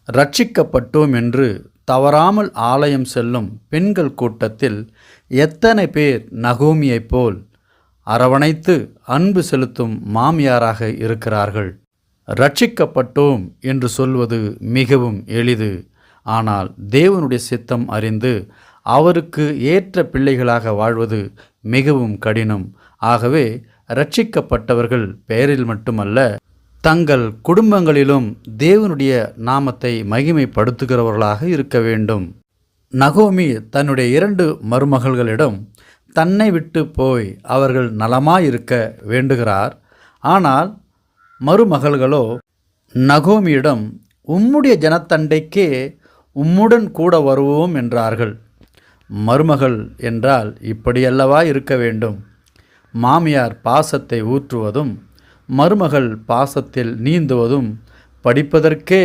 ரட்சிக்கப்பட்டோம் என்று தவறாமல் ஆலயம் செல்லும் பெண்கள் கூட்டத்தில் எத்தனை பேர் நகோமியைப் போல் அரவணைத்து அன்பு செலுத்தும் மாமியாராக இருக்கிறார்கள்? ரட்சிக்கப்பட்டோம் என்று சொல்வது மிகவும் எளிது. ஆனால் தேவனுடைய சித்தம் அறிந்து அவருக்கு ஏற்ற பிள்ளைகளாக வாழ்வது மிகவும் கடினம். ஆகவே ரட்சிக்கப்பட்டவர்கள் பெயரில் மட்டுமல்ல, தங்கள் குடும்பங்களிலும் தேவனுடைய நாமத்தை மகிமைப்படுத்துகிறவர்களாக இருக்க வேண்டும். நகோமி தன்னுடைய 2 மருமகள்களிடம் தன்னை விட்டு போய் அவர்கள் நலமாயிருக்க வேண்டுகிறார். ஆனால் மருமகள்களோ நகோமியிடம் உம்முடைய ஜனத்தண்டைக்கே உம்முடன் கூட வருவோம் என்றார்கள். மருமகள் என்றால் இப்படியல்லவா இருக்க வேண்டும்? மாமியார் பாசத்தை ஊற்றுவதும் மருமகள் பாசத்தில் நீந்துவதும் படிப்பதற்கே